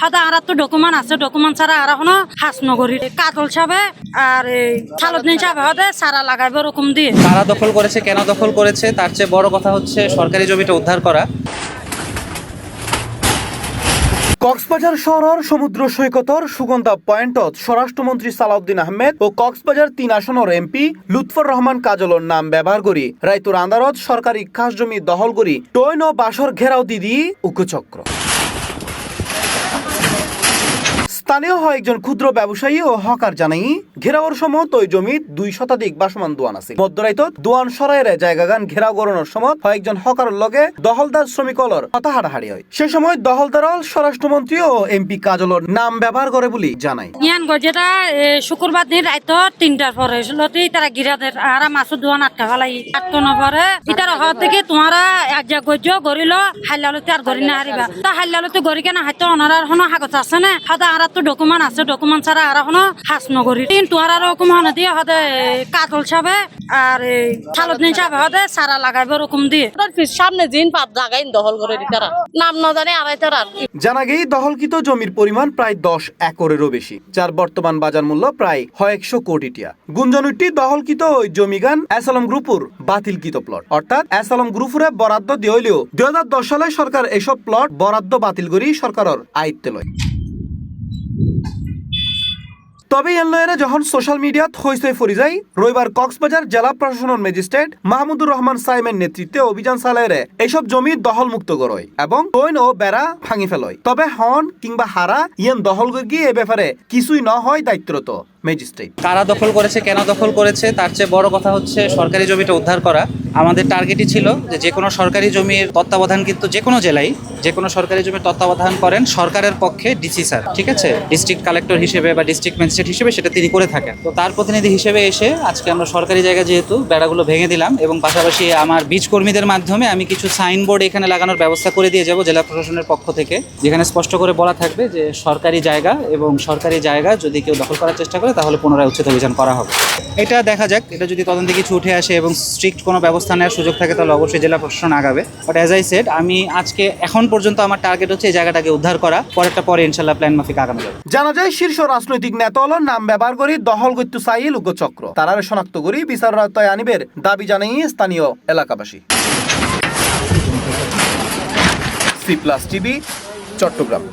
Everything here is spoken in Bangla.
সাদা আর তো ডকুমেন্ট আছে, ডকুমেন্ট ছাড়া আর এখনো হাস নগরী কাতল সাবে আর সালুদ্দিন সাহেব হতে সারা লাগাইবে ওরকম দিয়ে। কারা দখল করেছে, কেন দখল করেছে, তার চেয়ে বড় কথা হচ্ছে সরকারি জমিটা উদ্ধার করা। কক্সবাজার শহরের সমুদ্র সৈকতর সুগন্ধা পয়েন্টত স্বরাষ্ট্রমন্ত্রী সালাউদ্দিন আহমেদ ও কক্সবাজার ৩ আসনের এমপি লুৎফর রহমান কাজলর নাম ব্যবহার করি রায়তুর আন্দারত সরকারি খাস জমি দখল করি টৈন ও বাসর ঘেরাও দিদি উগ্রচক্র। স্থানীয় একজন ক্ষুদ্র ব্যবসায়ী ও হকার জানাই ঘেরাওর সময় ওই জমিত ২ শতাধিক বাসমান দোয়ান আছে। মধ্যরাইতত দোয়ান সরাইরে জায়গাগান ঘেরাও গড়ানোর সময় একজন হকার লগে দহলদার শ্রমিকলর কথা হাড়াহাড়ি হয়। সে সময় দহলদারল স্বরাষ্ট্রমন্ত্রী ও এমপি কাজলর নাম ব্যবহার করে বলে জানায়। যেটা শুক্রবার দিন রাত ৩টার পরে হয়েছিল তারা গিরাদের আর মাছের দোয়ান আটকা ফেলাই আটকানোর পরে ইটার হওয়ার থেকে তোমারা এক জায়গা গজ্য গড়িল হাইলালতে আর গড়ি না হারিবা তা হাইলালতে গড়ি কেনা হাইতে অনার এখনো হাগত আছে না সাদা আর তো ডকুমেন্ট আছে, ডকুমেন্ট ছাড়া আর এখনো হাস নগরী তোমার আর ওরকম হনে দিয়ে হতে কাতল সাবে আর সালুদ্দিন সাহেব হতে সারা লাগাইবে ওরকম দিয়ে সামনে জিন পাত জায়গায় দখল করে তারা নাম না জানে আড়াই তারা। জানা গেই দখলকৃত জমির পরিমাণ প্রায় ১০ একরেরও বেশি, যার বর্তমান বাজার মূল্য প্রায় ১০০ কোটি টিয়া। গুঞ্জনটি দখলকৃত ওই জমিগান অ্যাসালম গ্রুপুর বাতিলকৃত প্লট, অর্থাৎ অ্যাসালম গ্রুপুরে বরাদ্দ দিলেও ২০১০ সালে সরকার এসব প্লট বরাদ্দ বাতিল করি সরকারের আয়ত্তে লয়। তবে এনলয়েরা যখন সোশ্যাল মিডিয়াত হইচই ফরি যায়, রবিবার কক্সবাজার জেলা প্রশাসনের ম্যাজিস্ট্রেট মাহমুদুর রহমান সাইমের নেতৃত্বে অভিযান চালায় এইসব জমি দখল মুক্ত করয় এবং টৈন ও বেড়া ভাঙি ফেলয়। তবে হন কিংবা হারা ইয়ান দখল গিয়ে এ ব্যাপারে কিছুই ন হয় দায়িত্বরত ম্যাজিস্ট্রেট। কারা দখল করেছে, কেন দখল করেছে, তার চেয়ে বড় কথা হচ্ছে সরকারি জমিটা উদ্ধার করা। আমাদের টার্গেটই ছিল যে কোনো সরকারি জমির তত্ত্বাবধান কিন্তু যে কোনো জেলায় যে কোনো সরকারি জমির তত্ত্বাবধান করেন সরকারের পক্ষে ডিসি স্যার, ঠিক আছে, ডিস্ট্রিক্ট কালেক্টর হিসেবে বা ডিস্ট্রিক্ট ম্যাজিস্ট্রেট হিসেবে সেটা তিনি করে থাকেন। তো তার প্রতিনিধি হিসেবে এসে আজকে আমরা সরকারি জায়গা যেহেতু বেড়াগুলো ভেঙে দিলাম এবং পাশাপাশি আমার বীজ কর্মীদের মাধ্যমে আমি কিছু সাইনবোর্ড এখানে লাগানোর ব্যবস্থা করে দিয়ে যাব জেলা প্রশাসনের পক্ষ থেকে, যেখানে স্পষ্ট করে বলা থাকবে যে সরকারি জায়গা এবং সরকারি জায়গা যদি কেউ দখল করার চেষ্টা করে তাহলে পুনরায় উচ্ছেদ অভিযান করা হবে। এটা দেখা যাক, এটা যদি তদন্তে কিছু উঠে আসে এবং স্ট্রিক্ট কোনো ব্যবস্থা নেওয়ার সুযোগ থাকে তাহলে অবশ্যই জেলা প্রশাসন আগাবে। বাট অ্যাজ আই সেড, আমি আজকে এখন পর্যন্ত আমার টার্গেট হচ্ছে এই জায়গাটাকে উদ্ধার করা, পরে ইনশাল্লাহ প্ল্যান মাফিক আগানো যাবে। জানা যায় শীর্ষ রাজনৈতিক নেতার নাম ব্যবহার করে দখল করতে চাইল উগ্রচক্র, তারারে শনাক্ত করি বিচার আওতায় আনিবের দাবি জানাই স্থানীয় এলাকাবাসী। C plus TV, Chittagong.